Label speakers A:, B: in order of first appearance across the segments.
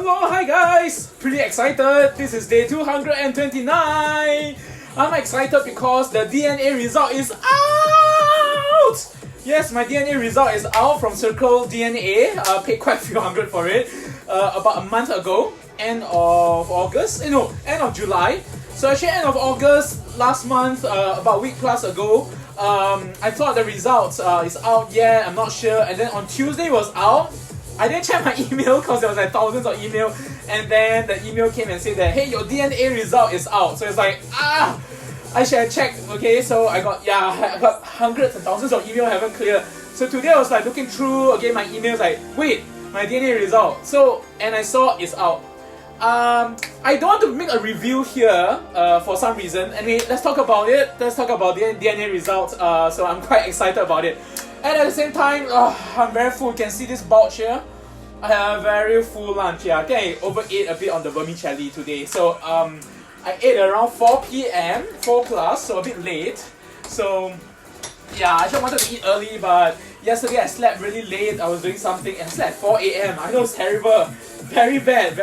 A: Hello, hi guys! Pretty excited! This is day 229! I'm excited because the DNA result is out! Yes, my DNA result is out from Circle DNA. Paid quite a few hundred for it about a month ago, end of August, end of July. So actually end of August, last month, about a week plus ago, I thought the results is out yet, I'm not sure, and then on Tuesday it was out. I didn't check my email because there was like thousands of email, and then the email came and said that, hey, your DNA result is out. So it's like, I should have checked. Okay, so I got hundreds and thousands of email haven't cleared. So today I was like looking through again my emails, like, wait, my DNA result. So, and I saw it's out. I don't want to make a review here for some reason. Anyway, let's talk about it. Let's talk about the DNA results. So I'm quite excited about it. And at the same time, I'm very full. You can see this bulge here. I have a very full lunch. Yeah, I think I overate a bit on the vermicelli today. So I ate around 4 p.m, 4 plus, so a bit late. So yeah, I just wanted to eat early, but yesterday I slept really late. I was doing something and I slept at 4 a.m. I know it's terrible. Very bad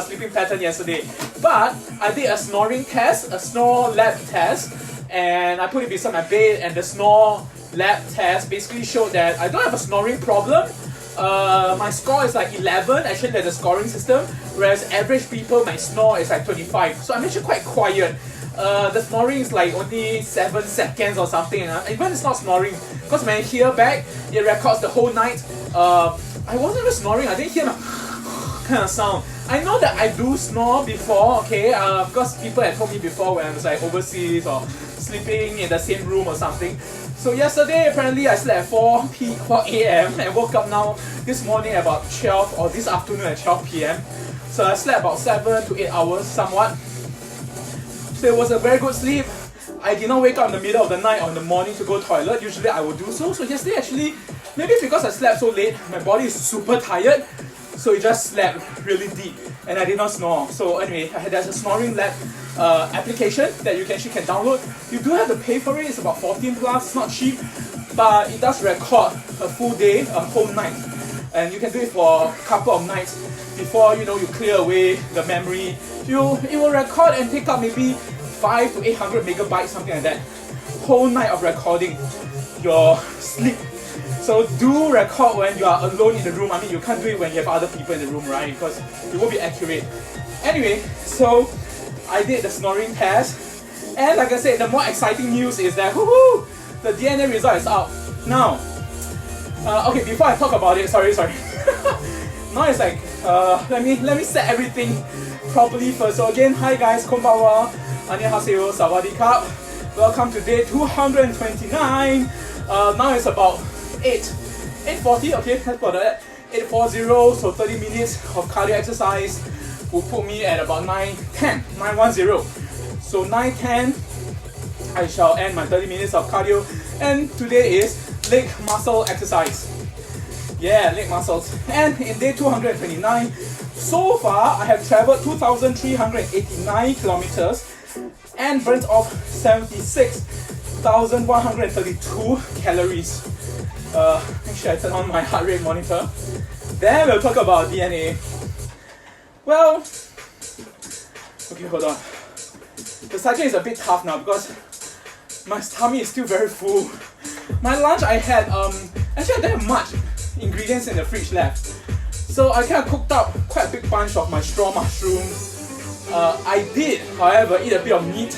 A: sleeping pattern yesterday. But I did a snoring test, a snore lab test, and I put it beside my bed, and the snore lab test basically showed that I don't have a snoring problem. My score is like 11, actually there's a scoring system, whereas average people might snore is like 25. So I'm actually quite quiet. The snoring is like only 7 seconds or something. Even it's not snoring, because when I hear back, it records the whole night. I wasn't even snoring, I didn't hear my kind of sound. I know that I do snore before, okay, because people had told me before when I was like overseas or sleeping in the same room or something. So yesterday apparently I slept at 4 a.m. and woke up now this morning at about 12, or this afternoon at 12 p.m. So I slept about 7 to 8 hours somewhat. So it was a very good sleep. I did not wake up in the middle of the night or in the morning to go toilet. Usually I would do so. So yesterday actually, maybe because I slept so late, my body is super tired. So it just slept really deep and I did not snore. So anyway, there's a snoring lab application that you actually can download. You do have to pay for it, it's about 14 plus, it's not cheap, but it does record a full day, a whole night. And you can do it for a couple of nights before you clear away the memory. It will record and take up maybe 500 to 800 megabytes, something like that. Whole night of recording your sleep. So do record when you are alone in the room. I mean, you can't do it when you have other people in the room, right? Because it won't be accurate. Anyway, so I did the snoring test. And like I said, the more exciting news is that woohoo, the DNA result is out. Now, okay, before I talk about it, sorry. Now it's like, let me set everything properly first. So again, hi guys, konbanwa, annyeonghaseyo, sawadee-kap. Welcome to day 229. Now it's about 8:40, okay, let's put that 8:40, so 30 minutes of cardio exercise will put me at about 9:10. So 9:10, I shall end my 30 minutes of cardio, and today is leg muscle exercise. Yeah, leg muscles. And in day 229, so far I have traveled 2,389 kilometers and burnt off 76,132 calories. Make sure I turn on my heart rate monitor. Then we'll talk about DNA. Well, okay, hold on. The cycling is a bit tough now because my tummy is still very full. My lunch I had, actually I don't have much ingredients in the fridge left. So I kind of cooked up quite a big bunch of my straw mushrooms. I did, however, eat a bit of meat.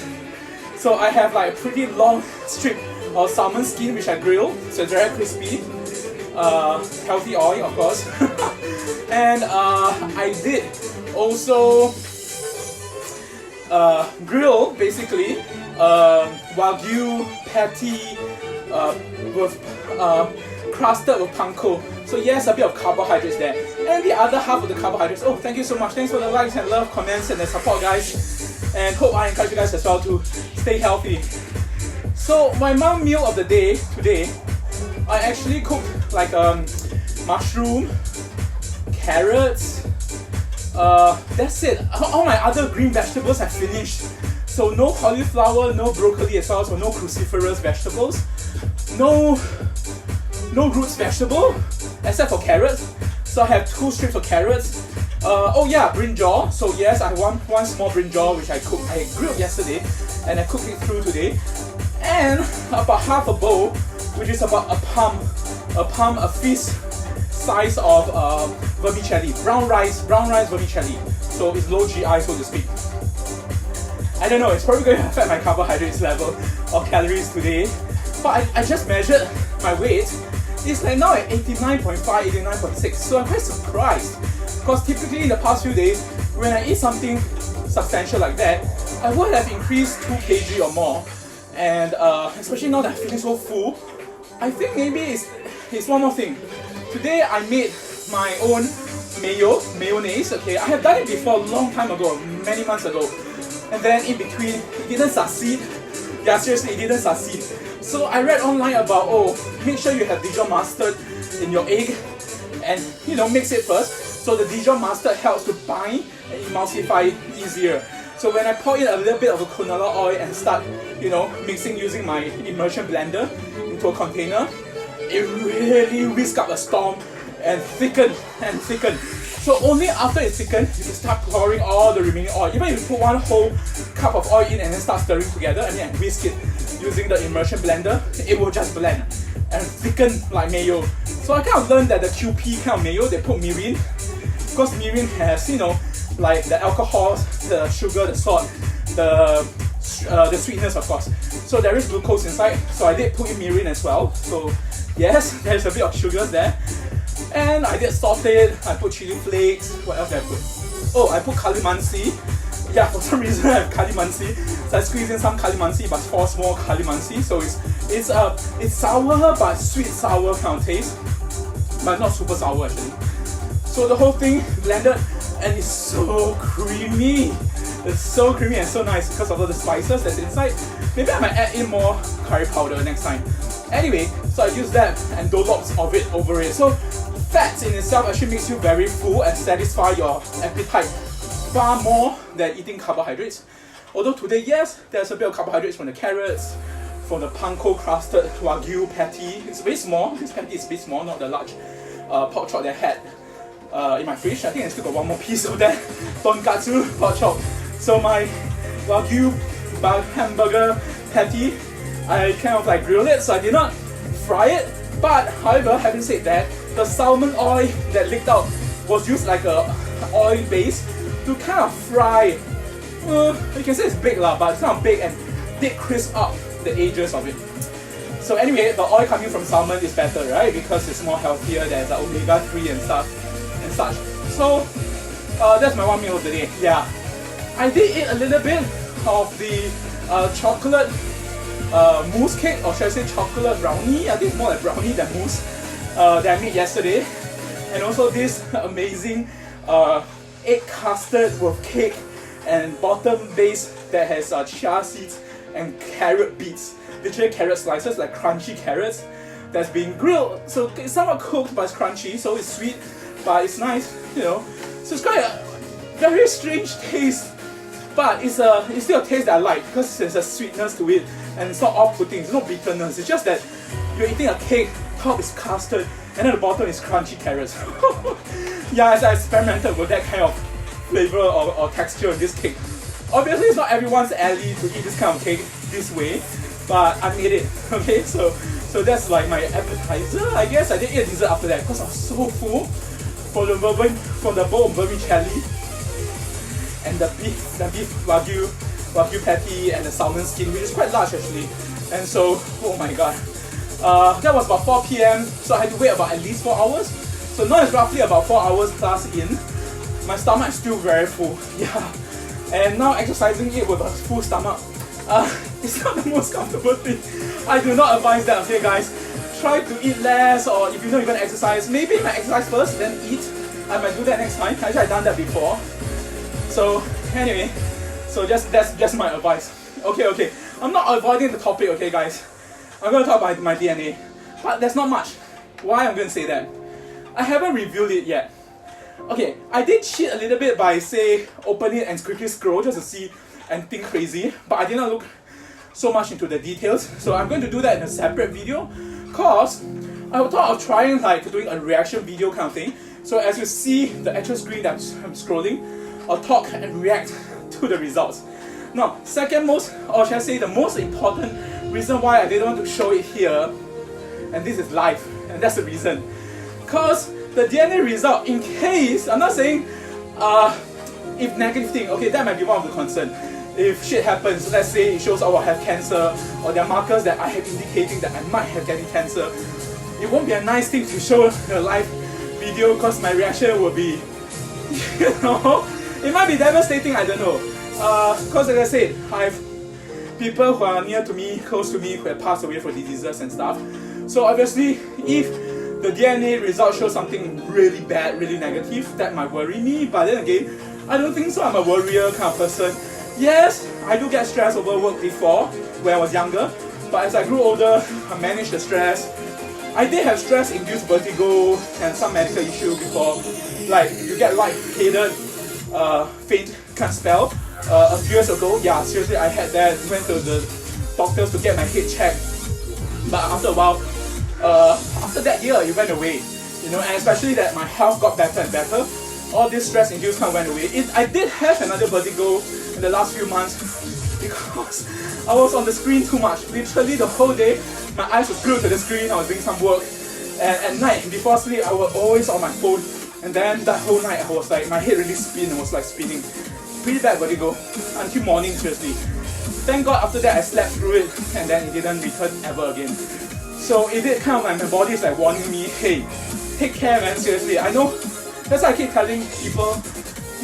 A: So I have like a pretty long strip of salmon skin which I grilled, so it's very crispy. Healthy oil, of course. And I did also grill basically wagyu patty with crusted with panko. So yes, a bit of carbohydrates there. And the other half of the carbohydrates, oh, thank you so much. Thanks for the likes and love, comments and the support, guys. And hope I encourage you guys as well to stay healthy. So my mom meal of the day today, I actually cooked like mushroom, carrots, that's it. All my other green vegetables have finished. So no cauliflower, no broccoli as well, so no cruciferous vegetables. No roots vegetable, except for carrots. So I have 2 strips of carrots, Oh yeah, brinjal. So yes, I have one small brinjal which I grilled yesterday, and I cooked it through today. And about half a bowl, which is about a fist size of vermicelli, brown rice vermicelli. So it's low GI, so to speak. I don't know, it's probably going to affect my carbohydrates level or calories today. But I just measured my weight. It's like now at 89.5, 89.6. So I'm quite surprised. Because typically in the past few days, when I eat something substantial like that, I would have increased 2 kg or more. And especially now that I'm feeling so full, I think maybe it's one more thing. Today I made my own mayonnaise. Okay, I have done it before a long time ago, many months ago. And then in between, it didn't succeed. Yeah, seriously, it didn't succeed. So I read online about, make sure you have Dijon mustard in your egg and, mix it first. So the Dijon mustard helps to bind and emulsify easier. So when I pour in a little bit of a canola oil and start, mixing using my immersion blender into a container, it really whisk up a storm and thicken and thicken. So only after it's thickened, you can start pouring all the remaining oil. Even if you put one whole cup of oil in and then start stirring together and then whisk it using the immersion blender, it will just blend and thicken like mayo. So I kind of learned that the QP kind of mayo, they put mirin, because mirin has, like the alcohol, the sugar, the salt, the sweetness of course. So there is glucose inside, so I did put in mirin as well. So yes, there's a bit of sugars there. And I did saute, I put chili flakes, what else did I put? Oh, I put calamansi. Yeah, for some reason I have calamansi. So I squeezed in some calamansi, but 4 small calamansi. So it's sour but sweet sour kind of taste. But not super sour actually. So the whole thing blended and it's so creamy. It's so creamy and so nice because of all the spices that's inside. Maybe I might add in more curry powder next time. Anyway, so I use that and dollops of it over it. So fats in itself actually makes you very full and satisfy your appetite far more than eating carbohydrates. Although today, yes, there's a bit of carbohydrates from the carrots, from the panko crusted wagyu patty. It's very small. This patty is a bit small, not the large pork chop that I had in my fridge. I think I still got one more piece of that tonkatsu pork chop. So my wagyu hamburger patty, I kind of like grilled it, so I did not fry it. But however, having said that, the salmon oil that leaked out was used like a oil base to kind of fry. You can say it's baked lah, but it's kind of baked and did crisp up the edges of it. So anyway, the oil coming from salmon is better, right? Because it's more healthier. There's the omega-3 and stuff and such. So that's my one meal of the day. Yeah, I did eat a little bit of the chocolate mousse cake, or should I say chocolate brownie? I think it's more like brownie than mousse that I made yesterday. And also this amazing egg custard with cake and bottom base that has chia seeds and carrot bits, literally carrot slices, like crunchy carrots that's being grilled. So it's somewhat cooked but it's crunchy, so it's sweet but it's nice, So it's quite a very strange taste, but it's still a taste that I like because there's a sweetness to it and it's not off-putting, it's not bitterness. It's just that you're eating a cake, top is custard, and then the bottom is crunchy carrots. Yeah, as I experimented with that kind of flavor or texture in this cake. Obviously, it's not everyone's alley to eat this kind of cake this way, but I made it. Okay, so that's like my appetizer. I guess I did eat a dessert after that because I was so full from the bowl of vermicelli and the beef wagyu patty and the salmon skin, which is quite large actually. And so, oh my god, that was about 4 p.m. So I had to wait about at least 4 hours. So now it's roughly about 4 hours plus in. My stomach is still very full. Yeah, and now exercising it with a full stomach, it's not the most comfortable thing. I do not advise that. Okay, guys, try to eat less, or if you know you're gonna exercise, maybe you might exercise first, then eat. I might do that next time. Actually, I've done that before. So anyway, so that's just my advice. Okay. I'm not avoiding the topic, okay, guys. I'm gonna talk about my DNA, but there's not much. Why I'm gonna say that? I haven't reviewed it yet. Okay, I did cheat a little bit by say open it and quickly scroll just to see and think crazy, but I did not look so much into the details. So I'm going to do that in a separate video, cause I thought of trying like doing a reaction video kind of thing, So as you see the actual screen that I'm scrolling, I'll talk and react to the results. Now, second most, or shall I say the most important reason why I didn't want to show it here, and this is live, and that's the reason. Because the DNA result, in case, I'm not saying if negative thing, okay, that might be one of the concern. If shit happens, let's say it shows I will have cancer, or there are markers that I have indicating that I might have getting cancer, it won't be a nice thing to show a live video because my reaction will be, you know, it might be devastating, I don't know. Because like I said, I have people who are near to me, close to me, who have passed away from diseases and stuff. So obviously, if the DNA result shows something really bad, really negative, that might worry me. But then again, I don't think so. I'm a worrier kind of person. Yes, I do get stressed over work before, when I was younger. But as I grew older, I managed the stress. I did have stress-induced vertigo and some medical issue before. Like, you get lightheaded, faint kind of spell. A few years ago, yeah, seriously, I had that. Went to the doctors to get my head checked. But after a while, after that year, it went away. You know, and especially that my health got better and better. All this stress-induced kind of went away. I did have another vertigo in the last few months because I was on the screen too much. Literally the whole day, my eyes were glued to the screen. I was doing some work, and at night before sleep, I was always on my phone. And then that whole night, I was like, my head really spin and was like spinning. Pretty bad vertigo until morning, seriously. Thank God after that I slept through it, and then it didn't return ever again. So it did kind of like my body is like warning me, hey, take care, man. Seriously, I know. That's why I keep telling people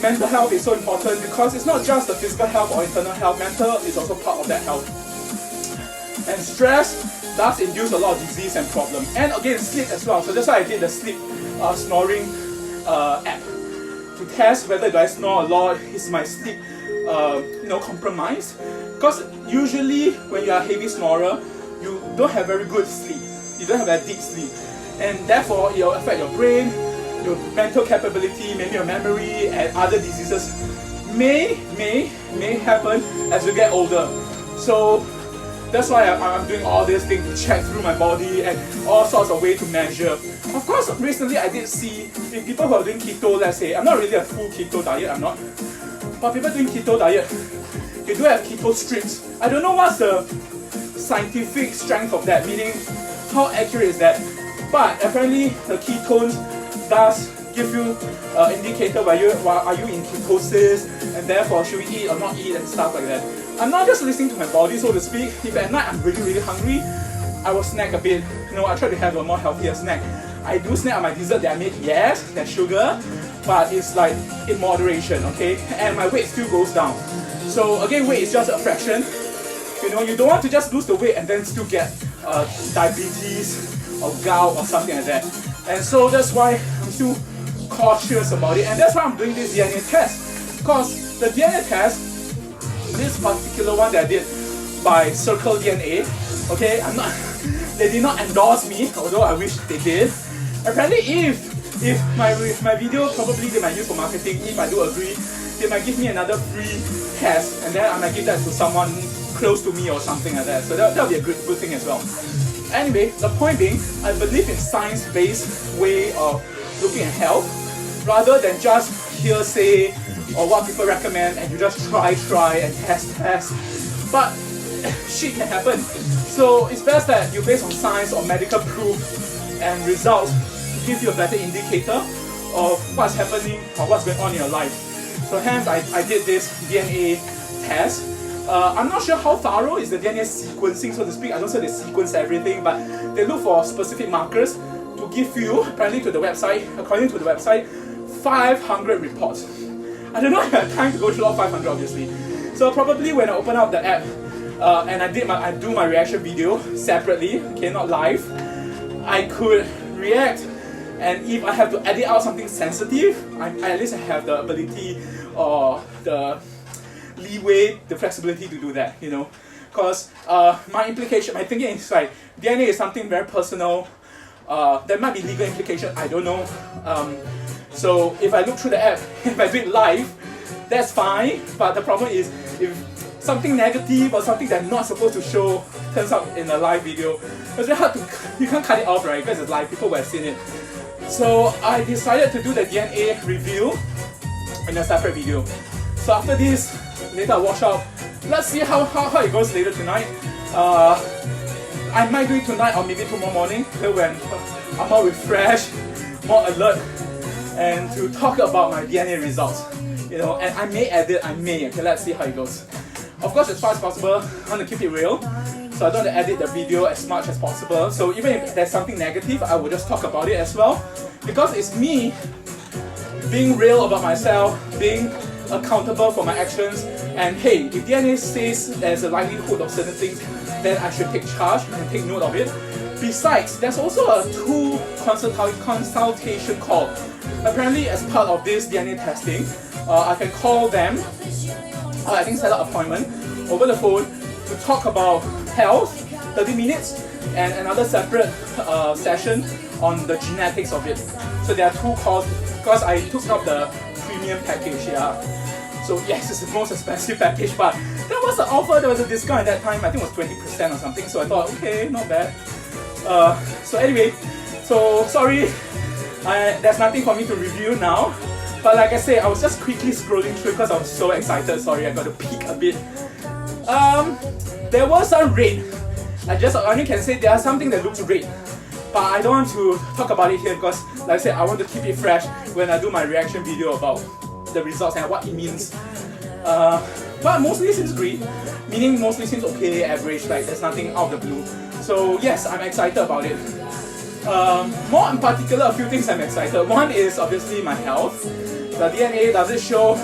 A: mental health is so important, because it's not just the physical health or internal health. Mental is also part of that health. And stress does induce a lot of disease and problem. And again, sleep as well. So that's why I did the sleep snoring app to test whether do I snore a lot, is my sleep compromised. Because usually when you are a heavy snorer, you don't have very good sleep. You don't have a deep sleep. And therefore, it will affect your brain, your mental capability, maybe your memory, and other diseases may happen as you get older. So that's why I'm doing all these things to check through my body and all sorts of ways to measure. Of course, recently I did see in people who are doing keto, let's say, I'm not really a full keto diet, I'm not. But people doing keto diet, they do have keto strips. I don't know what's the scientific strength of that, meaning how accurate is that. But apparently the ketones does give you an indicator where are you in ketosis, and therefore should we eat or not eat and stuff like that. I'm not just listening to my body, so to speak. If at night I'm really hungry, I will snack a bit. You know, I try to have a more healthier snack. I do snack on my dessert that I made, yes, there's sugar, but it's like in moderation, okay? And my weight still goes down. So again, weight is just a fraction. You know, you don't want to just lose the weight and then still get diabetes or gout or something like that. And so that's why I'm still cautious about it, and that's why I'm doing this DNA test. Because the DNA test, this particular one that I did by Circle DNA, okay, they did not endorse me, although I wish they did. Apparently, if my video, probably they might use for marketing. If I do agree, they might give me another free test, and then I might give that to someone close to me or something like that. So that'll be a good thing as well. Anyway, the point being, I believe in science-based way of looking at health, rather than just hearsay or what people recommend and you just try and test. But shit can happen. So it's best that you base on science or medical proof and results to give you a better indicator of what's happening or what's going on in your life. So hence I did this DNA test. I'm not sure how thorough is the DNA sequencing, so to speak. I don't say they sequence everything, but they look for specific markers to give you, apparently to the website, according to the website, 500 reports. I don't know if I have time to go through all 500, obviously. So probably when I open up the app and I do my reaction video separately, okay, not live, I could react, and if I have to edit out something sensitive, I at least have the ability or the leeway, the flexibility to do that, you know. Because my thinking is like, DNA is something very personal. There might be legal implication, I don't know. So if I look through the app, if I do it live, that's fine. But the problem is, if something negative or something that I'm not supposed to show turns up in a live video, it's very hard to, you can't cut it off, right? Because it's live, people will have seen it. So I decided to do the DNA review in a separate video. So after this, later I wash out. Let's see how it goes later tonight. I might do it tonight or maybe tomorrow morning when I'm more refreshed, more alert, and to talk about my DNA results. You know, and I may edit, okay, let's see how it goes. Of course, as far as possible, I want to keep it real. So I don't want to edit the video as much as possible. So even if there's something negative, I will just talk about it as well. Because it's me being real about myself, being accountable for my actions, and hey, if DNA says there's a likelihood of certain things, then I should take charge and take note of it. Besides, there's also a 2 consultation call. Apparently, as part of this DNA testing, I can call them, I think set up an appointment over the phone to talk about health, 30 minutes, and another separate session on the genetics of it. So there are 2 calls because I took up the premium package, yeah. So yes, it's the most expensive package, but there was an offer, there was a discount at that time, I think it was 20% or something, so I thought, okay, not bad. So anyway, so sorry, there's nothing for me to review now, but like I say, I was just quickly scrolling through because I was so excited. Sorry, I got to peek a bit. There was some red. I only can say there's something that looks red, but I don't want to talk about it here because, like I said, I want to keep it fresh when I do my reaction video about the results and what it means. But mostly seems green, meaning mostly seems okay, average, like there's nothing out of the blue. So yes, I'm excited about it. More in particular, a few things I'm excited. One is obviously my health. The DNA, does it show,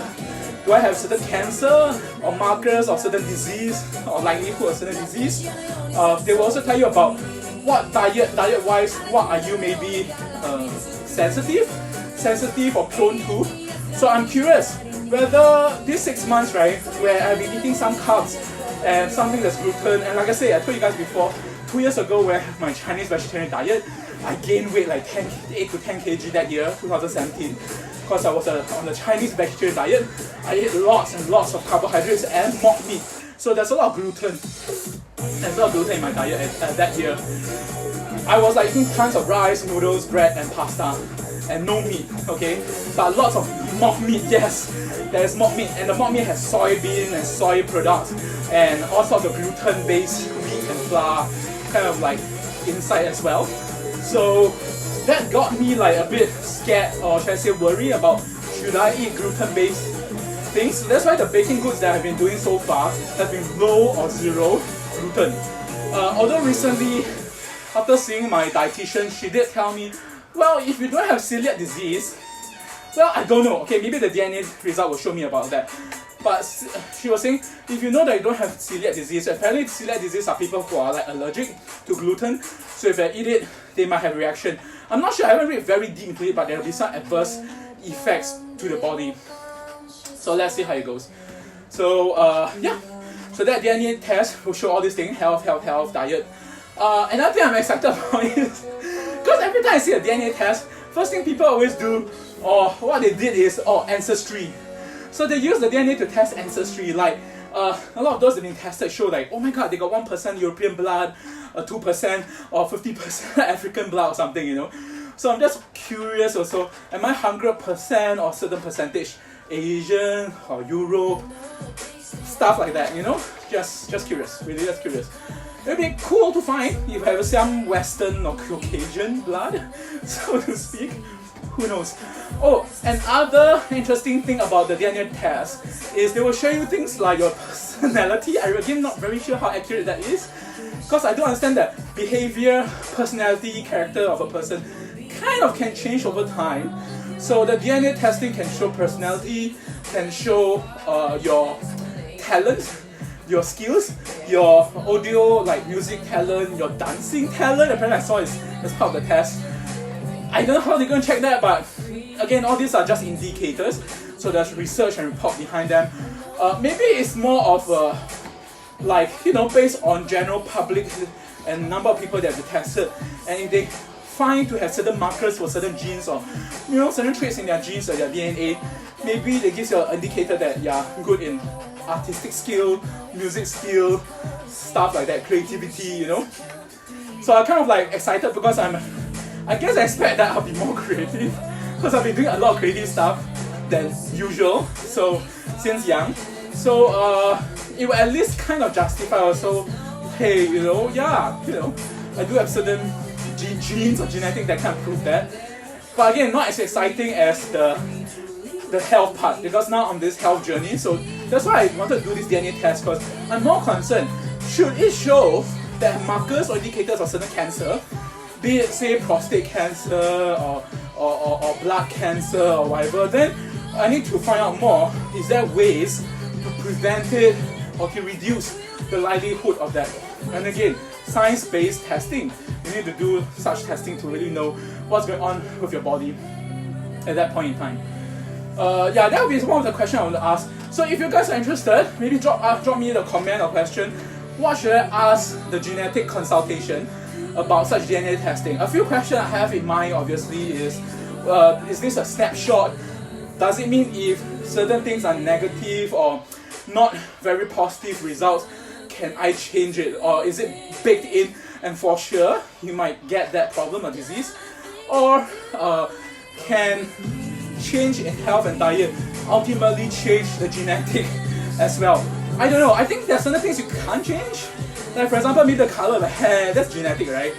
A: do I have certain cancer or markers of certain disease or likelihood of certain disease? They will also tell you about what diet-wise, what are you maybe sensitive or prone to. So I'm curious whether these 6 months, right, where I've been eating some carbs and something that's gluten, and like I said, I told you guys before, 2 years ago where I had my Chinese vegetarian diet, I gained weight like 8 to 10 kg that year, 2017. Because I was on the Chinese vegetarian diet, I ate lots and lots of carbohydrates and mock meat. So there's a lot of gluten. There's a lot of gluten in my diet that year. I was like eating tons of rice, noodles, bread and pasta. And no meat, okay? But lots of mock meat, yes. There's mock meat, and the mock meat has soybean and soy products and all sorts of gluten-based wheat and flour kind of like inside as well. So that got me like a bit scared, or should I say worried about should I eat gluten-based things. So that's why the baking goods that I've been doing so far have been low or zero gluten. Although recently, after seeing my dietitian, she did tell me, well, if you don't have celiac disease, well, I don't know, okay, maybe the DNA result will show me about that. But she was saying, if you know that you don't have celiac disease, apparently celiac disease are people who are like allergic to gluten, so if they eat it, they might have a reaction. I'm not sure, I haven't read very deep into it, but there will be some adverse effects to the body. So let's see how it goes. So yeah, so that DNA test will show all these things, health, diet. Another thing I'm excited about is, because every time I see a DNA test, first thing people always do, or what they did is, ancestry. So they use the DNA to test ancestry, like a lot of those that have been tested show like, oh my god, they got 1% European blood, 2% or 50% African blood or something, you know. So I'm just curious also, am I 100% or certain percentage Asian or Europe, stuff like that, you know. Just curious, really just curious. It would be cool to find if I have some Western or Caucasian blood, so to speak. Who knows? Oh, another interesting thing about the DNA test is they will show you things like your personality. I'm again not very sure how accurate that is, because I do understand that behavior, personality, character of a person kind of can change over time. So the DNA testing can show personality, can show your talent, your skills, your audio, like music talent, your dancing talent. Apparently I saw it as part of the test. I don't know how they're going to check that, but again, all these are just indicators. So there's research and report behind them. Maybe it's more of like, you know, based on general public and number of people that have been tested. And if they find to have certain markers for certain genes or, you know, certain traits in their genes or their DNA, maybe it gives you an indicator that you're good in artistic skill, music skill, stuff like that, creativity, you know. So I'm kind of like excited because I'm I guess I expect that I'll be more creative because I've been doing a lot of creative stuff than usual. So since young, so it will at least kind of justify also. Hey, yeah, I do have certain genes or genetics that can prove that. But again, not as exciting as the health part, because now I'm on this health journey. So that's why I wanted to do this DNA test, because I'm more concerned. Should it show that markers or indicators of certain cancer, be it say prostate cancer or blood cancer or whatever, then I need to find out more. Is there ways to prevent it or to reduce the likelihood of that? And again, science-based testing. You need to do such testing to really know what's going on with your body at that point in time. Yeah, that would be one of the questions I want to ask. So if you guys are interested, maybe drop me the comment or question. What should I ask the genetic consultation about such DNA testing? A few questions I have in mind obviously is this a snapshot? Does it mean if certain things are negative or not very positive results, can I change it? Or is it baked in and for sure you might get that problem or disease? Or can change in health and diet ultimately change the genetic as well? I don't know. I think there's certain things you can't change. Like for example, maybe the color of the hair, that's genetic, right?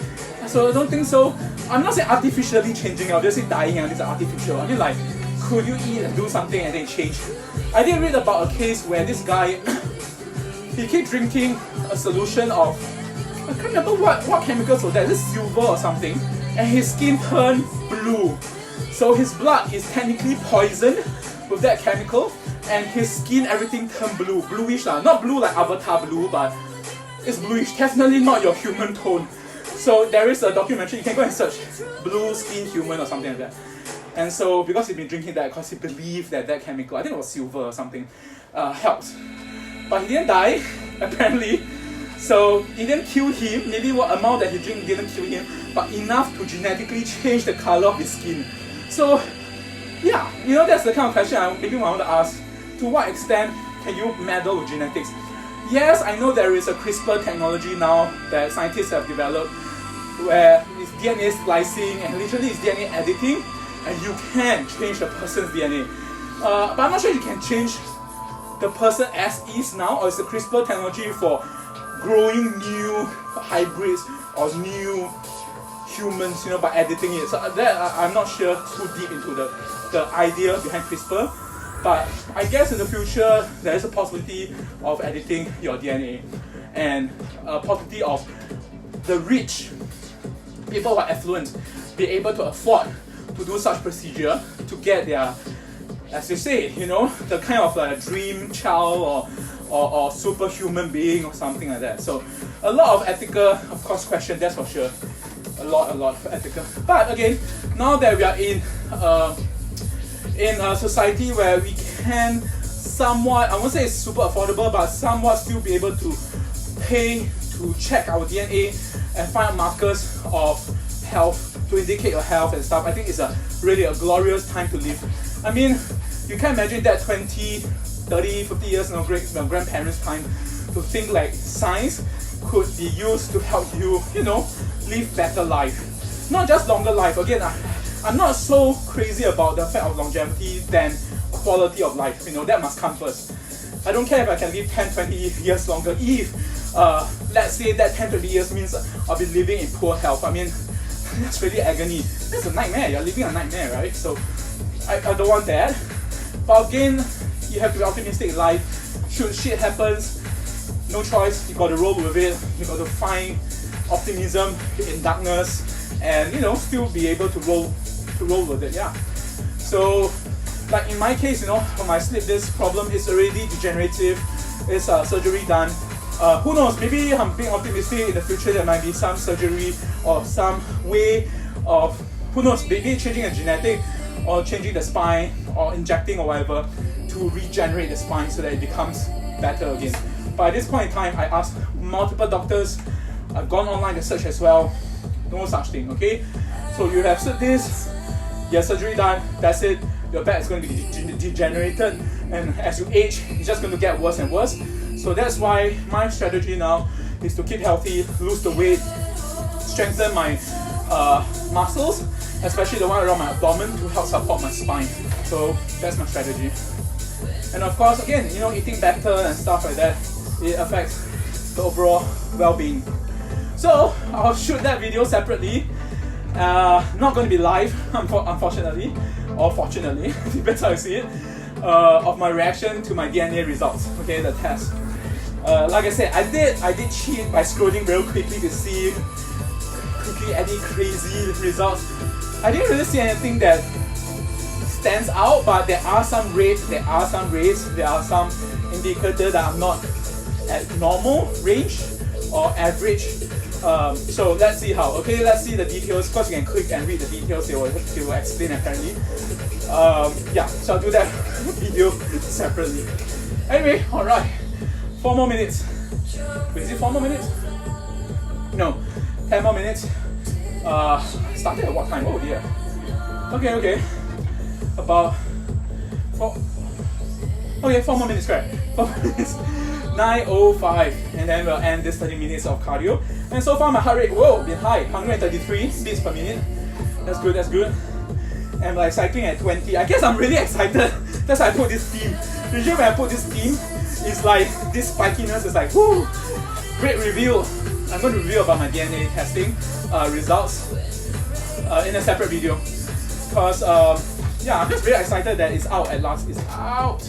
A: So I don't think so. I'm not saying artificially changing, I'll just say dying and it's artificial. I mean like, could you eat and do something and then change? I did read about a case where this guy he kept drinking a solution of, I can't remember what chemicals was that, this silver or something, and his skin turned blue. So his blood is technically poisoned with that chemical, and his skin, everything turned blue, bluish lah. Not blue like Avatar blue, but it's bluish, definitely not your human tone. So there is a documentary, you can go and search blue skin human or something like that. And so because he's been drinking that, because he believed that that chemical, I think it was silver or something, helps. But he didn't die, apparently. So it didn't kill him. Maybe what amount that he drank didn't kill him, but enough to genetically change the color of his skin. So yeah, that's the kind of question I want to ask. To what extent can you meddle with genetics? Yes, I know there is a CRISPR technology now that scientists have developed where it's DNA splicing and literally it's DNA editing, and you can change the person's DNA. But I'm not sure you can change the person as is now, or is the CRISPR technology for growing new hybrids or new humans, by editing it. So that I'm not sure too deep into the idea behind CRISPR. But I guess in the future there is a possibility of editing your DNA, and a possibility of the rich, people who are affluent, be able to afford to do such procedure to get their, as you say, the kind of dream child or superhuman being or something like that. So a lot of ethical, of course, question, that's for sure. A lot of ethical. But again, now that we are in a society where we can somewhat, I won't say it's super affordable, but somewhat still be able to pay to check our DNA and find markers of health to indicate your health and stuff. I think it's really a glorious time to live. I mean, you can imagine that 20, 30, 50 years, grandparents' time, to think like science could be used to help you, live better life. Not just longer life. Again, I'm not so crazy about the fact of longevity than quality of life. That must come first. I don't care if I can live 10, 20 years longer if, let's say that 10, 20 years means I'll be living in poor health. I mean, that's really agony. That's a nightmare. You're living a nightmare, right? So I don't want that. But again, you have to be optimistic in life. Should shit happens, no choice. You got to roll with it. You got to find optimism in darkness, and still be able to roll with it. Yeah. So, like in my case, for my slip disc problem, it's already degenerative. It's surgery done. Who knows? Maybe I'm being optimistic. In the future, there might be some surgery or some way of, who knows? Maybe changing a genetic or changing the spine or injecting or whatever to regenerate the spine so that it becomes better again. But at this point in time, I asked multiple doctors. I've gone online to search as well. No such thing, okay? So you have said this, your surgery done, that's it. Your back is going to be degenerated, and as you age, it's just going to get worse and worse. So that's why my strategy now is to keep healthy, lose the weight, strengthen my muscles, especially the one around my abdomen, to help support my spine. So that's my strategy. And of course, again, you know, eating better and stuff like that, it affects the overall well-being. So I'll shoot that video separately. Not going to be live, unfortunately, or fortunately, depends how you see it, of my reaction to my DNA results, okay, the test. Like I said, I did cheat by scrolling real quickly to see any crazy results. I didn't really see anything that stands out, but there are some rates, there are some indicators that I'm not at normal range or average. So let's see how. Okay, let's see the details. Of course, you can click and read the details. They will explain apparently. Yeah, so I'll do that video separately. Anyway, all right, 4 more minutes. Wait, is it 4 more minutes? No, 10 more minutes. Started at what time? Oh dear. Okay. About 4 more minutes, correct. 4 minutes. 9:05, and then we'll end this 30 minutes of cardio. And so far my heart rate, whoa, been high, 133 beats per minute. That's good. And like cycling at 20. I guess I'm really excited. That's why I put this theme. Usually when I put this theme, it's like this spikiness is like, whoo, great review. I'm going to review about my DNA testing results in a separate video. Because yeah, I'm just very excited that it's out at last. It's out.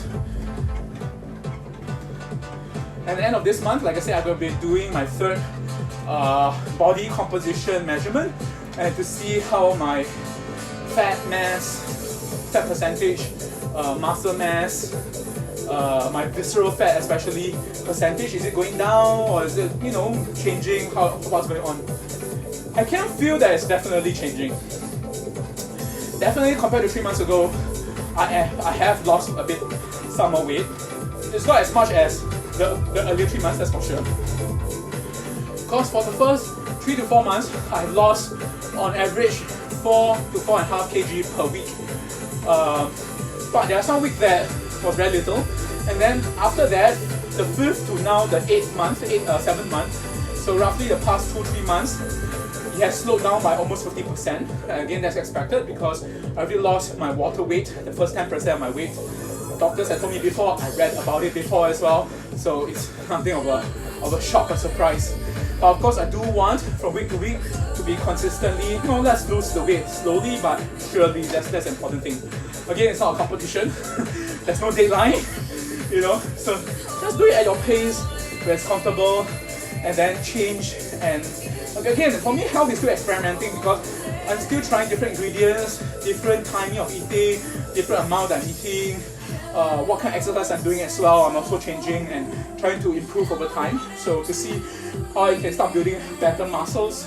A: At the end of this month, like I said, I'm going to be doing my third body composition measurement, and to see how my fat percentage, muscle mass, my visceral fat especially percentage, is it going down or is it, you know, changing? What's going on? I can feel that it's definitely changing. Definitely compared to 3 months ago, I have lost a bit some more weight. It's not as much as the earlier 3 months, that's for sure. Because for the first 3 to 4 months, I've lost on average 4 to 4.5 kg per week. But there are some weeks that was very little, and then after that, the 5th to now the 7th month, so roughly the past 2-3 months, it has slowed down by almost 50%. Again, that's expected because I already lost my water weight, the first 10% of my weight. Doctors had told me before, I read about it before as well, so it's something of a shock, a surprise. But of course, I do want from week to week to be consistently, you know, let's lose the weight slowly but surely. That's an important thing. Again, it's not a competition. There's no deadline, you know. So just do it at your pace, where it's comfortable, and then change. And again, for me, health is still experimenting because I'm still trying different ingredients, different timing of eating, different amount I'm eating. What kind of exercise I'm doing as well, I'm also changing and trying to improve over time. So to see how I can start building better muscles.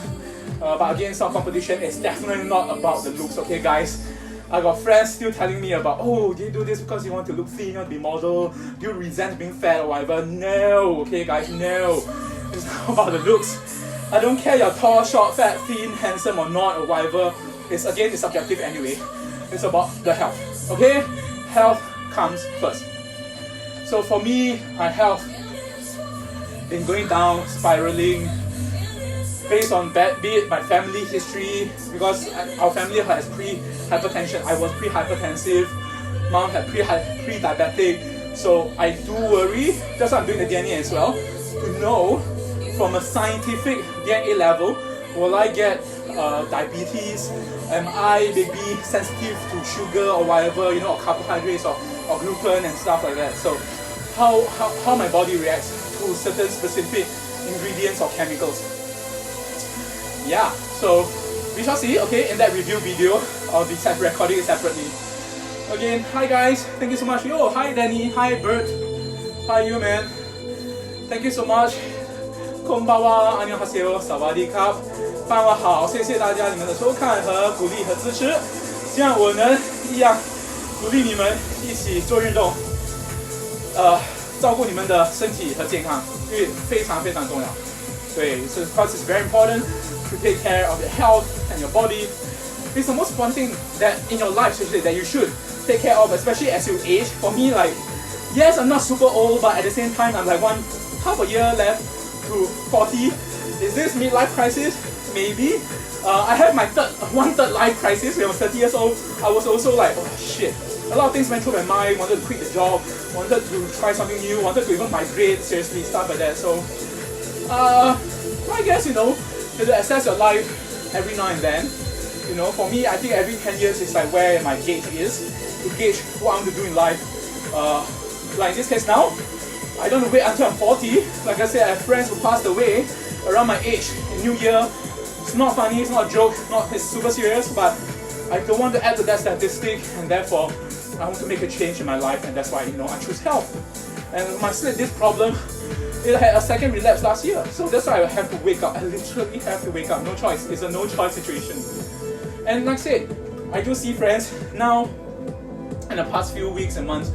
A: But again, some competition is definitely not about the looks, okay guys? I got friends still telling me about, oh, do you do this because you want to look thin, you want to be model, do you resent being fat or whatever? No, okay guys, no. It's not about the looks. I don't care you're tall, short, fat, thin, handsome or not or whatever. It's subjective anyway. It's about the health, okay? Health comes first. So for me, my health been going down, spiraling, based on be it my family history, because our family has pre-hypertension. I was pre-hypertensive, mom had pre-diabetic, so I do worry, that's why I'm doing the DNA as well, to know from a scientific DNA level, will I get diabetes? Am I maybe sensitive to sugar or whatever, you know, or carbohydrates or gluten and stuff like that? So how my body reacts to certain specific ingredients or chemicals. Yeah, so we shall see, okay, in that review video, I'll be recording it separately. Again, hi guys, thank you so much. Yo, hi Danny, hi Bert, hi you man. Thank you so much. Konbanwa, annyeonghaseyo, sawadee-krap, 傍晚好，谢谢大家你们的收看和鼓励和支持，希望我能一样鼓励你们一起做运动，照顾你们的身体和健康，因为非常非常重要。对 ，so because it's very important to take care of your health and your body. It's the most important thing that in your life, especially that you should take care of, especially as you age. For me, like, yes, I'm not super old, but at the same time, I'm like half a year left to 40. Is this midlife crisis? Maybe. I had my one-third life crisis when I was 30 years old. I was also like, oh shit. A lot of things went through my mind, wanted to quit the job, wanted to try something new, wanted to even migrate, seriously, stuff like that. So, I guess, you know, to assess your life every now and then. You know, for me, I think every 10 years is like where my gauge is, to gauge what I want to do in life. Like in this case now, I don't want to wait until I'm 40. Like I said, I have friends who passed away around my age in New Year. It's not funny, it's not a joke, it's super serious, but I don't want to add to that statistic, and therefore I want to make a change in my life, and that's why, you know, I choose health. And my slit disc problem, it had a second relapse last year, so that's why I have to wake up. I literally have to wake up, no choice. It's a no choice situation. And like I said, I do see friends now. In the past few weeks and months,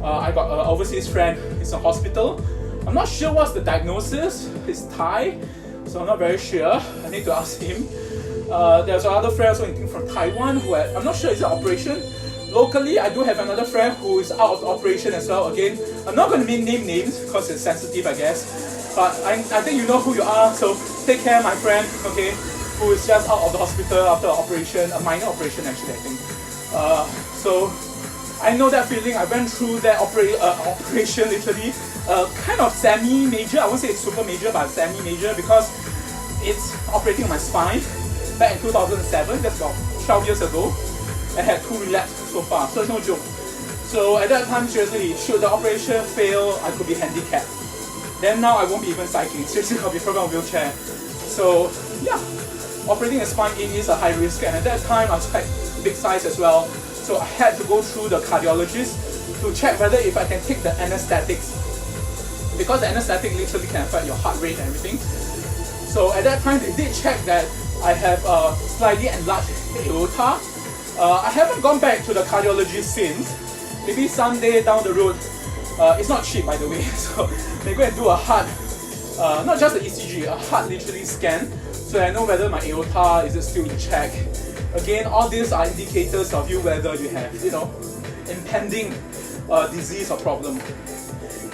A: I got an overseas friend. He's in hospital. I'm not sure what's the diagnosis. He's Thai, so I'm not very sure. I need to ask him. There's another friend also from Taiwan who had, I'm not sure, is it operation? Locally, I do have another friend who is out of the operation as well. Again, I'm not going to name names because it's sensitive, I guess. But I think you know who you are, so take care, my friend, okay, who is just out of the hospital after an operation, a minor operation actually, I think. So I know that feeling. I went through that operation literally, kind of semi-major. I won't say it's super major, but semi-major because it's operating on my spine. Back in 2007, that's about 12 years ago. I had 2 relapses so far, so it's no joke. So at that time, seriously, should the operation fail, I could be handicapped. Then now I won't be even cycling. Seriously, I'll be probably on a wheelchair. So yeah, operating a spine in is a high risk, and at that time I was quite big size as well. So I had to go through the cardiologist to check whether if I can take the anesthetics, because the anesthetic literally can affect your heart rate and everything. So at that time they did check that I have a slightly enlarged aorta. I haven't gone back to the cardiologist since. Maybe someday down the road. It's not cheap, by the way. So they go and do a heart, not just the ECG, a heart literally scan, so I know whether my aorta is still in check. Again, all these are indicators of you whether you have, you know, impending disease or problem.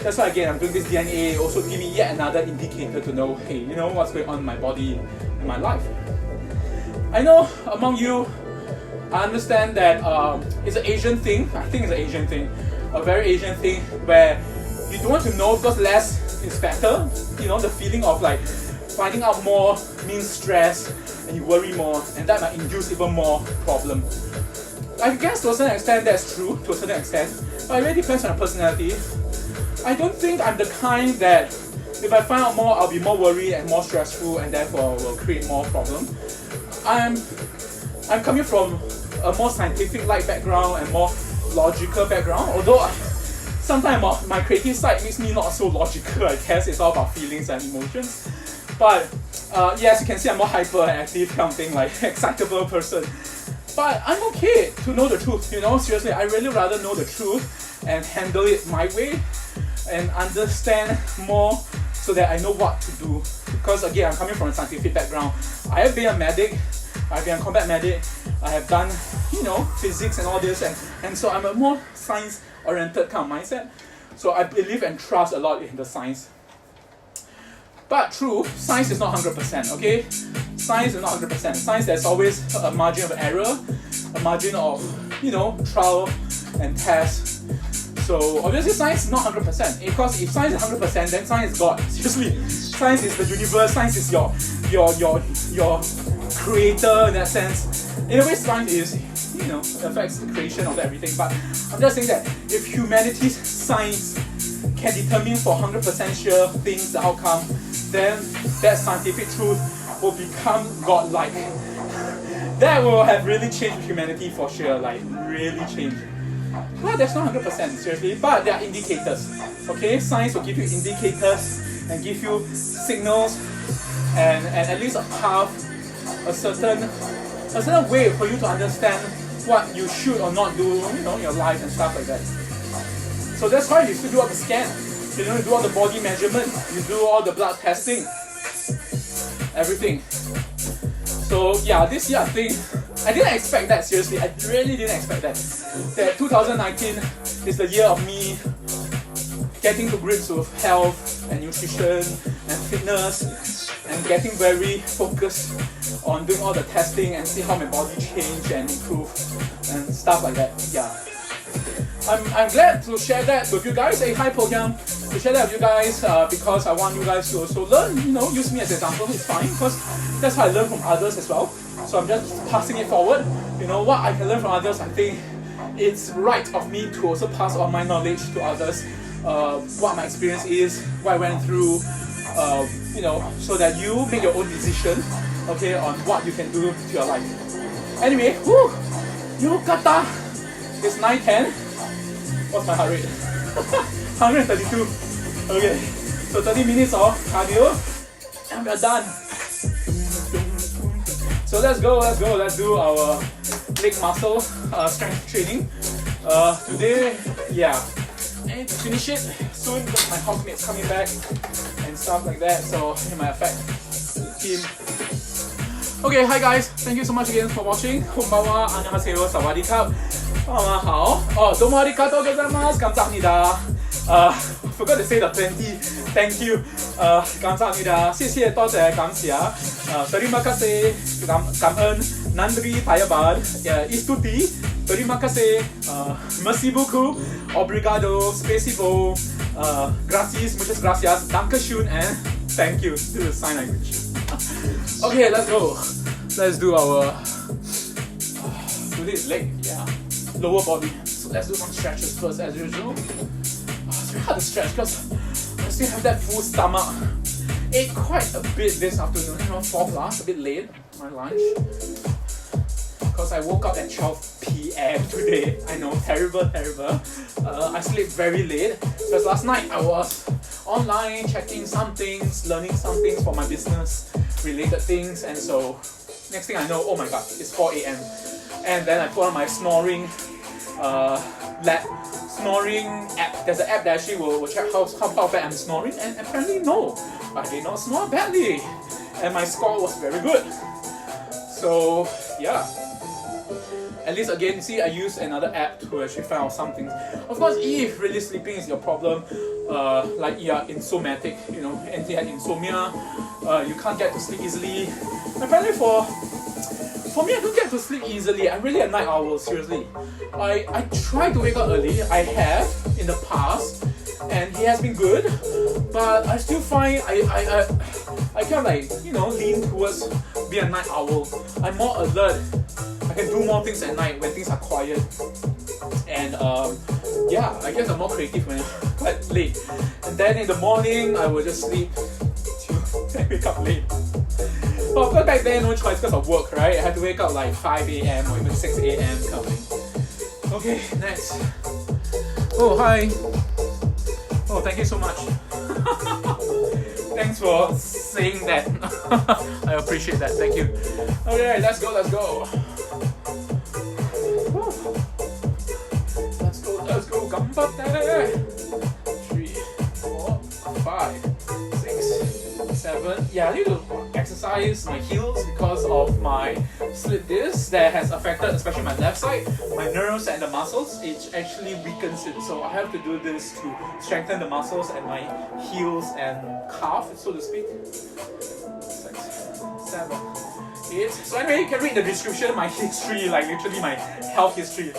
A: That's why again I'm doing this DNA, also give me yet another indicator to know, hey, you know what's going on in my body, in my life. I know among you, I understand that it's an Asian thing. I think it's an Asian thing, a very Asian thing where you don't want to know because less is better. You know, the feeling of like finding out more means stress, and you worry more, and that might induce even more problem. I guess to a certain extent that's true, to a certain extent, but it really depends on your personality. I don't think I'm the kind that if I find out more, I'll be more worried and more stressful, and therefore will create more problem. I'm coming from a more scientific-like background and more logical background, although sometimes my creative side makes me not so logical. I guess it's all about feelings and emotions. But yes, you can see I'm more hyperactive, kind of thing, like excitable person. But I'm okay to know the truth, you know, seriously, I really rather know the truth and handle it my way and understand more so that I know what to do. Because again, I'm coming from a scientific background. I have been a medic, I've been a combat medic, I have done, you know, physics and all this, and so I'm a more science-oriented kind of mindset. So I believe and trust a lot in the science. But true, science is not 100%, okay? Science is not 100%. Science, there's always a margin of error, a margin of, you know, trial and test. So obviously science is not 100%. Because if science is 100%, then science is God. Seriously, science is the universe, science is your creator in that sense. In a way, science is, you know, affects the creation of everything. But I'm just saying that if humanity's science can determine for 100% sure things, the outcome, then that scientific truth will become godlike. That will have really changed humanity for sure, like really changed. Well, that's not 100%, seriously, but there are indicators. Okay, science will give you indicators and give you signals and at least a path, a certain way for you to understand what you should or not do, you know, in your life and stuff like that. So that's why you still do all the scan. You know, you do all the body measurement, you do all the blood testing, everything. So yeah, this year I think, I didn't expect that, seriously, I really didn't expect that. That 2019 is the year of me getting to grips with health and nutrition and fitness and getting very focused on doing all the testing and see how my body change and improve and stuff like that. Yeah. I'm glad to share that with you guys. Hey, hi Pokyam. To share that with you guys because I want you guys to also learn, you know, use me as an example. It's fine because that's how I learn from others as well. So I'm just passing it forward. You know, what I can learn from others, I think it's right of me to also pass on my knowledge to others. What my experience is, what I went through, you know, so that you make your own decision, okay, on what you can do to your life. Anyway, whoo, Yukata, it's 9:10. What's my heart rate? 132. Okay, so 30 minutes of cardio, and we're done. So let's do our leg muscle strength training. Today, yeah, and to finish it soon because my housemate's coming back and stuff like that, so it might affect the team. Okay, hi guys, thank you so much again for watching. Konbanwa, annyeonghaseyo, sawadee-krap. Domo arigatou gozaimasu, 감사합니다. Forgot to say the plenty. Thank you. 감사합니다. 谢谢, 多谢, 感谢. Terima kasih, 感恩, nandri, tayaban, istuti, terima kasih, merci beaucoup, obrigado, spasibo, gracias, muchas gracias, dankeschön, and thank you. This is sign language. Okay, let's go. Let's do our today's leg, yeah, lower body. So let's do some stretches first as usual. It's very hard to stretch because I still have that full stomach. Ate quite a bit this afternoon, around 4 plus, a bit late, my lunch. Because I woke up at 12 p.m. today. I know, terrible. I slept very late because last night I was online checking some things, learning some things for my business related things, and so next thing I know, oh my god, it's 4 a.m. and then I put on my snoring snoring app. There's an app that actually will check how bad I'm snoring, and apparently no, I did not snore badly, and my score was very good. So yeah, at least again, you see, I used another app to actually find out some things. Of course, if really sleeping is your problem, like you are insomniatic, you know, and you had insomnia, you can't get to sleep easily. Apparently for me, I don't get to sleep easily. I'm really a night owl, seriously. I try to wake up early. I have in the past, and it has been good. But I still find I kind of like, you know, lean towards being a night owl. I'm more alert. I can do more things at night when things are quiet. And yeah, I guess I'm more creative when it's quite late. And then in the morning, I will just sleep till I wake up late. But of course back then, no choice because of work, right? I had to wake up like 5 a.m. or even 6 a.m. kind of thing. Okay, next. Oh, hi. Oh, thank you so much. Thanks for saying that. I appreciate that, thank you. Okay, let's go. Let's go, ganbatte! 3, 4, 5, 6, 7. Yeah, I need to exercise my heels because of my slip disc that has affected especially my left side, my nerves and the muscles. It actually weakens it, so I have to do this to strengthen the muscles and my heels and calf, so to speak. 6, 7, 8. So anyway, you can read the description, my history, like literally my health history.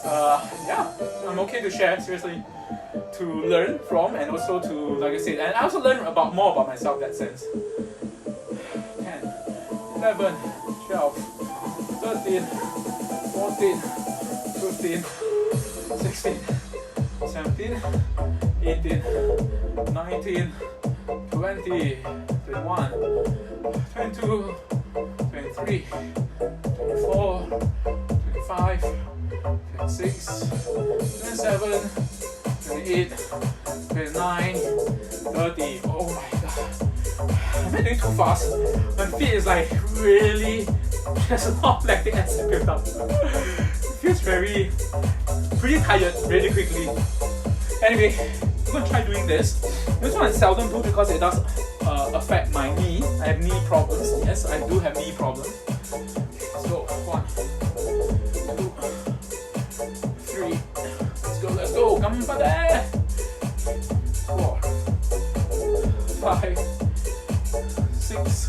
A: Yeah, I'm okay to share, seriously, to learn from, and also to, like I said, and I also learn more about myself in that sense. 10, 11, 12, 13, 14, 15, 16, 17, 18, 19, 20, 21, 22, 23, 24, 25, 26, 27, 28, 29, 30. Oh my god. Am I doing too fast? My feet is like really, there's a lot of lactic acid built up. It feels pretty tired really quickly. Anyway, I'm gonna try doing this. This one I seldom do because it does affect my knee. I have knee problems. Yes, I do have knee problems. Let's go. 1, 2, 3. Let's go. Ganbatte! 4, 5, 6,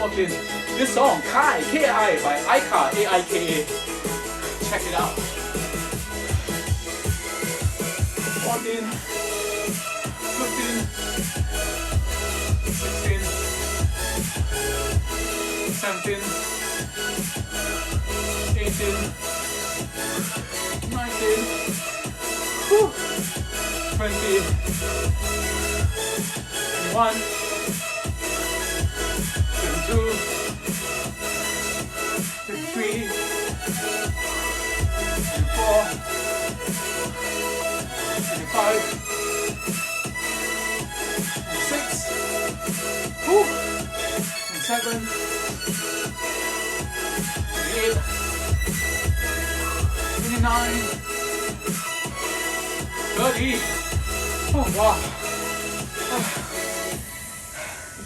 A: 14. This song, Kai, K-I, by Aika, A-I-K-A. Check it out. 14, 15, 16, 17, 18, 19, 20, 21, 22, 23, 24, 25, 26, 27, 28, 29, 30. Oh wow.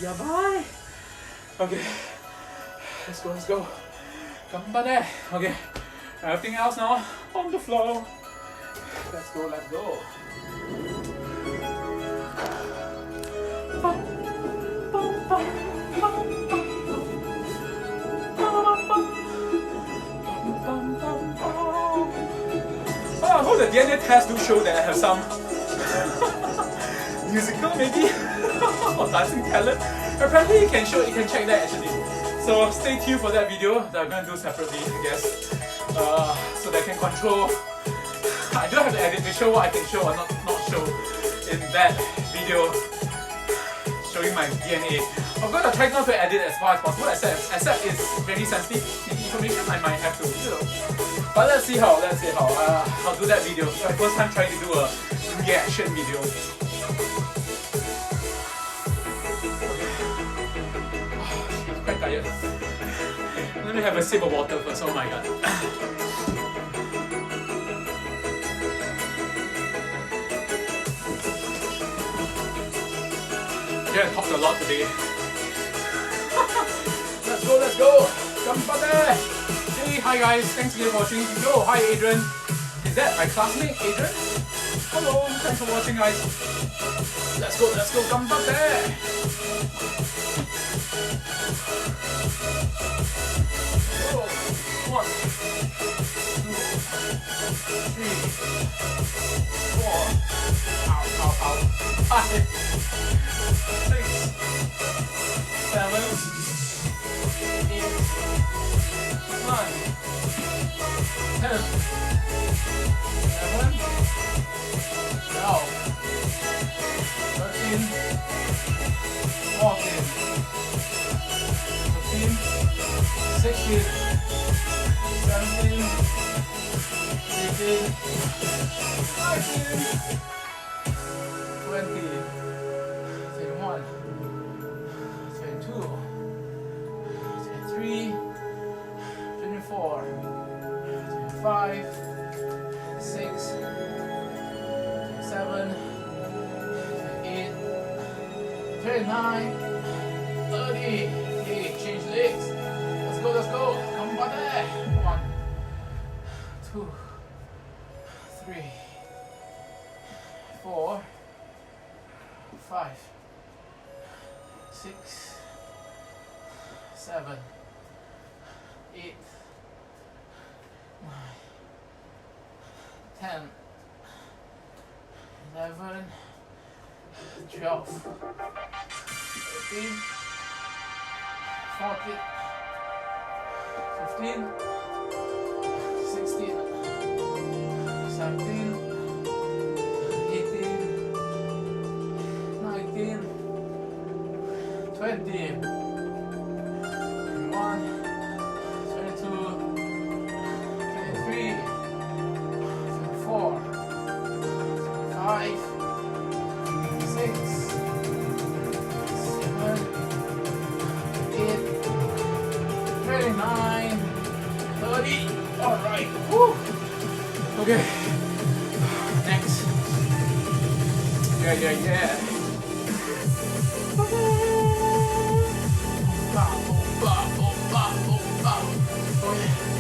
A: Yeah, bye. Okay. Let's go. Ganbare. Okay. Everything else now on the floor. Let's go. Oh, I hope the DNA test do show that I have some musical maybe or dancing talent. Apparently you can check that actually. So stay tuned for that video that I'm gonna do separately, I guess. So that I can control. I don't have to edit to show what I can show or not show in that video showing my DNA. I'm gonna try not to edit as far as possible, except it's very sensitive information I might have to, But let's see how. I'll do that video. It's my first time trying to do a reaction video. I'm quite tired. Let me have a sip of water first. Oh my god. Yeah, I talked a lot today. Let's go! Ganbare! Hey, hi guys, thanks again for watching. Yo, hi Adrian. Is that my classmate, Adrian? Hello, thanks for watching guys. Let's go, Ganbare! Oh, 1, 2, 3, 4. Ow. 5, 6, 7, 8, 9, 10, 11, 12, 13, 14, 15, 16, 17, 18, 19, 20, 21, 22, 23, 24, 25, 26, 27, 28, 29, 30. Hey, change legs. Let's go. Come on there. 1, 2, 3, 4, 5, 6, 7, 8, 9, 10, 11, 12, 13, 14, 15, 16, 17, 18, 19, 20, 21, 22, 23, 24, 25, 6, 7, 8, 29, 30. Alright. Okay. Next. Yeah. Okay,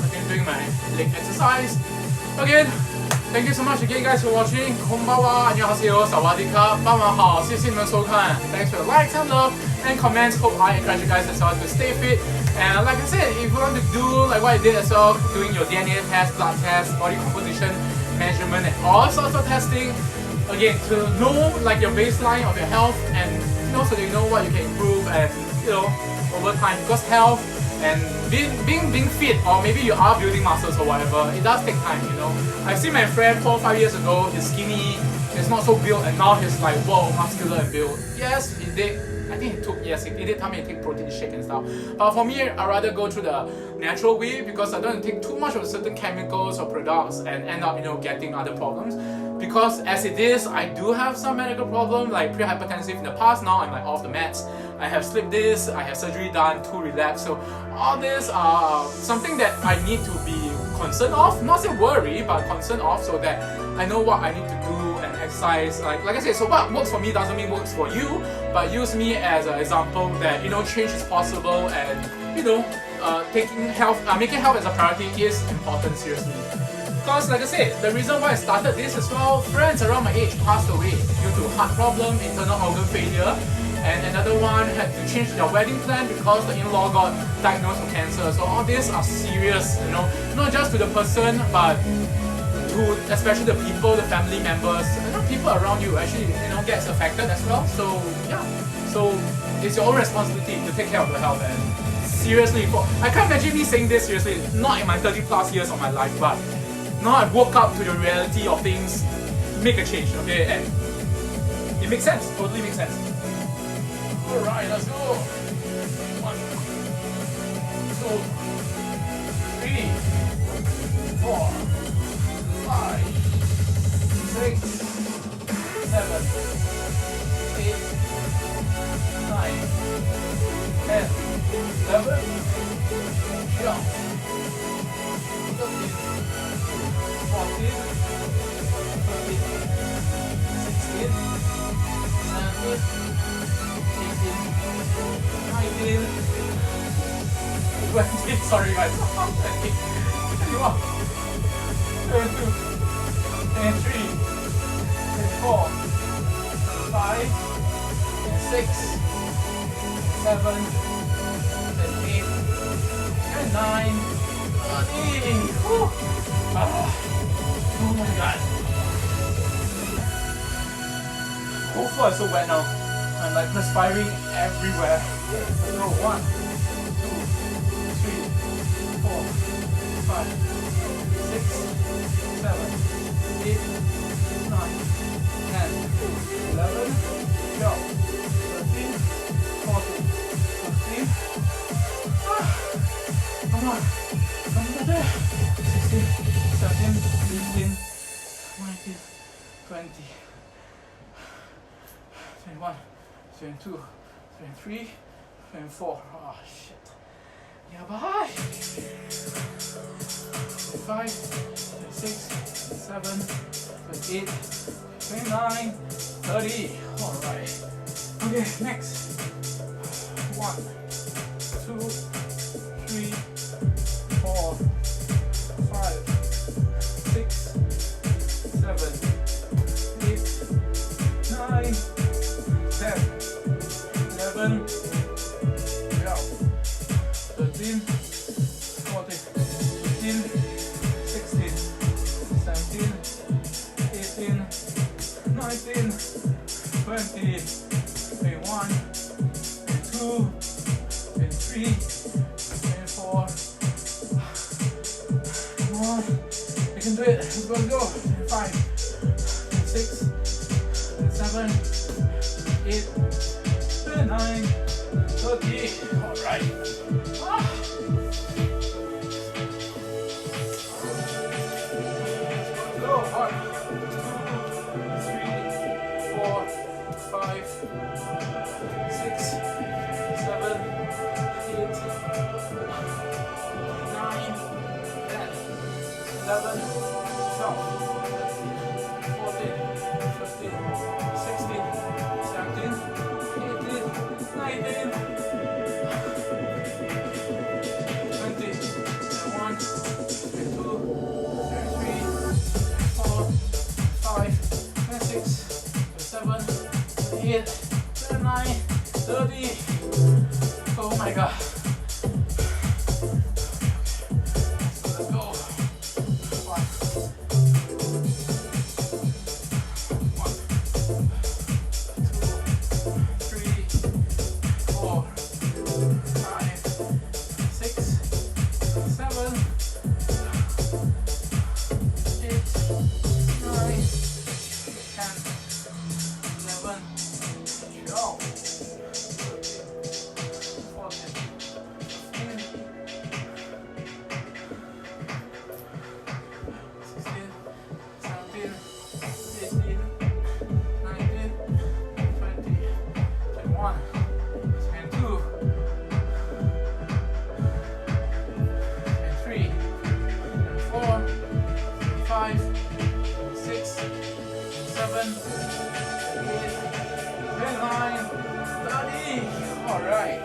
A: again doing my leg exercise. Again, Thank you so much again, guys, for watching. Konbanwa, annyeonghaseyo, sawadika, bamahao, 谢谢你们收看. Thanks for the likes and love and comments. Hope I encourage you guys as well to stay fit. And like I said, if you want to do like what I did as well, doing your DNA test, blood test, body composition measurement, and all sorts of testing, again, to know like your baseline of your health, and so that you know what you can improve and over time, because health and being fit, or maybe you are building muscles or whatever, it does take time. I've seen my friend 4 or 5 years ago, he's skinny, he's not so built, and now he's like, whoa, muscular and built. Yes, he did. I think he did tell me to take protein shake and stuff. But for me, I'd rather go through the natural way, because I don't take too much of certain chemicals or products and end up, getting other problems. Because as it is, I do have some medical problems like pre-hypertensive in the past. Now I'm like off the meds. I have slip disc, I have surgery done, 2 relapse. So all this are something that I need to be concerned of. Not say worry, but concerned of, so that I know what I need to do and exercise. Like I said, so what works for me doesn't mean works for you, but use me as an example that change is possible, and making health as a priority is important, seriously. Because like I said, the reason why I started this as well, friends around my age passed away due to heart problem, internal organ failure, and another one had to change their wedding plan because the in-law got diagnosed with cancer. So all these are serious, not just to the person, but to especially the people, the family members, people around you actually gets affected as well. So yeah, so it's your own responsibility to take care of your health. And seriously, I can't imagine me saying this seriously, not in my 30 plus years of my life, but now I've woke up to the reality of things, make a change, okay? And it makes sense, totally makes sense. Alright, let's go. 1, 2, 3, 4, 5, 6, 7, 8, 9, 10, 11, 12, 13, 14, 15, 16, 17, 18, 19, 20, sorry guys, 20, 21, 22, 23, 24, 25, 26, 27, 28, 29, 30. Oh my god. Whole floor is so wet now. I'm like perspiring everywhere. Let's go. 1, 2, 3, 4, 5, 6, 7, 8, 9, 10, 11, 12, 13, 14, 15. Come on. Come on. 16, 17, 18, 19, 20, 21, 22, 23, 24. Oh shit. Yeah, bye. 25, 26, 27, 28, 29, 30. Alright. Okay, next. 1, 2, 3, 4, 5, 6, 7, 8, 9, 10, 11, 12, 13, 14, 15, 16, 17, 18, 19, 20, 21, 22, 23, 24. Come on, you can do it. Let's go. 5, 6, 7, 8, 9, 30. Alright. Go. 1, 2, 3, 4, 5, 6, 7, 8, 9, 10, 11, 12, 14, 15, 16, 17, 18, 19. 28, 29, 30. Oh my god. Let's go. 1, 2, 3, 4, 5, 6, 7, 8, 9, 10, 11, 12, 14, 15, 16, 17, 18, 19, 20, 21, 22, 23, 24, 25, 6, 7, 8, 29, 30. Alright.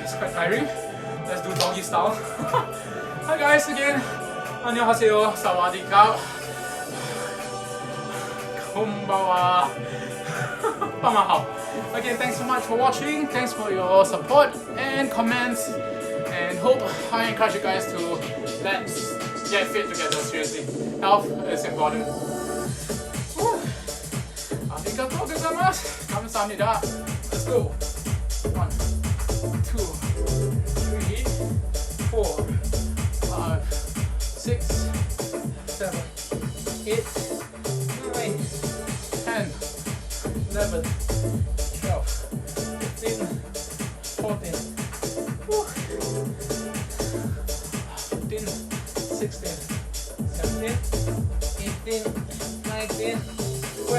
A: It's quite tiring. Let's do doggy style. Hi guys again. 안녕하세요. 사와디캅. 콤바와. 빠마하오. Again, thanks so much for watching. Thanks for your support and comments. And hope I encourage you guys to let's get fit together. Seriously, health is important. Arigatou gozaimasu. 감사합니다. Let's go. 1, 2, 3, 4, 5, 6, 7, 8, 9, 10, 11, 12, 15, 14. 15, 16, 17, 18, 19, 20.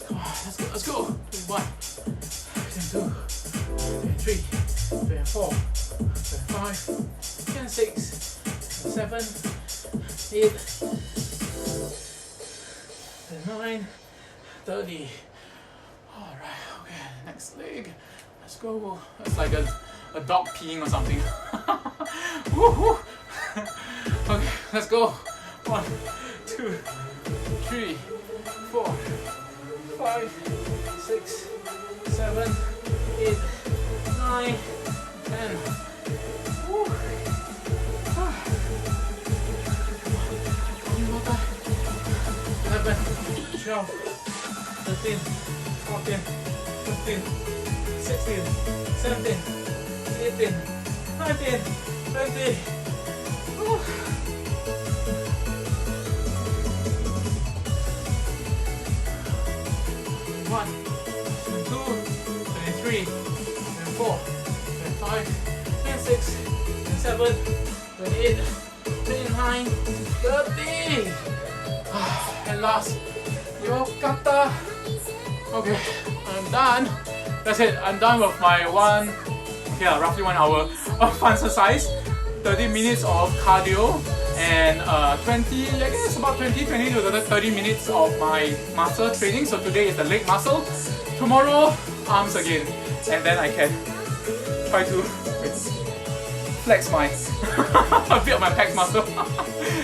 A: Come on, let's go. 21, 22, 23, 24, 25, 26, 27, 8, 29, 30. Alright, okay, next leg. Let's go. It's like a dog peeing or something. Woohoo! Okay, let's go. 1, 2, 3, 4, 5, 6, 7, 8, 9, 10. Woo. 11, 12, 13, 14, 15, 16, 17, 18, 19, 20. Woo. 1, 2, 23, 24, 25, 26, 27, 28, 29, 30. And last, yokata. Okay, I'm done. That's it. I'm done with my roughly 1 hour of FUN-xercise, 30 minutes of cardio, and 20 to 30 minutes of my muscle training. So today is the leg muscle, tomorrow arms again, and then I can try to flex my a bit of my pecs muscle.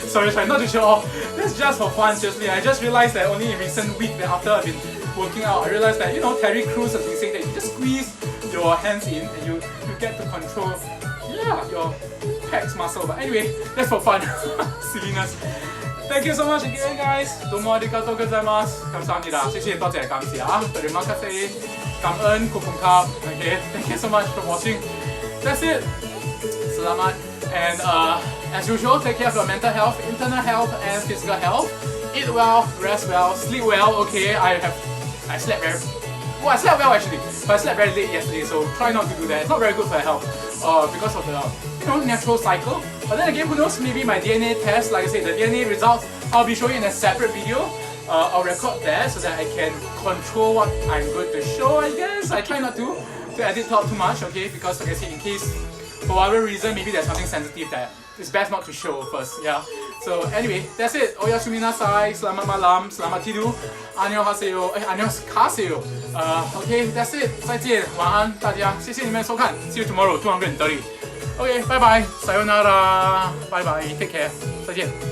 A: sorry, not to show off. That's just for fun. Seriously, I just realized that only in recent week that after I've been working out, I realized that Terry Crews has been saying that you just squeeze your hands in and you get to control your pecs muscle. But anyway, that's for fun. Silliness. Thank you so much again, guys. 도모 아리가또 고자이마스. 감사합니다. 谢谢多谢感谢啊. Terima kasih. 感恩 kukumkap. Okay, thank you so much for watching. That's it. Selamat. And as usual, take care of your mental health, internal health, and physical health. Eat well, rest well, sleep well. Okay, I slept very well. I slept well actually, but I slept very late yesterday, so try not to do that. It's not very good for your health because of the natural cycle. But then again, who knows? Maybe my DNA test, like I said, the DNA results, I'll be showing in a separate video. I'll record that so that I can control what I'm going to show. I guess I try not to edit out too much, okay? Because like I said, in case for whatever reason, maybe there's something sensitive that it's best not to show first. Yeah. So anyway, that's it. Oyasumi nasai, selamat malam, selamat tidur, 안녕하세요, 안녕하세요. Okay, that's it. 再见，晚安，大家，谢谢你们收看。See you tomorrow, 230. Okay, bye bye, sayonara, bye bye, take care, 再见。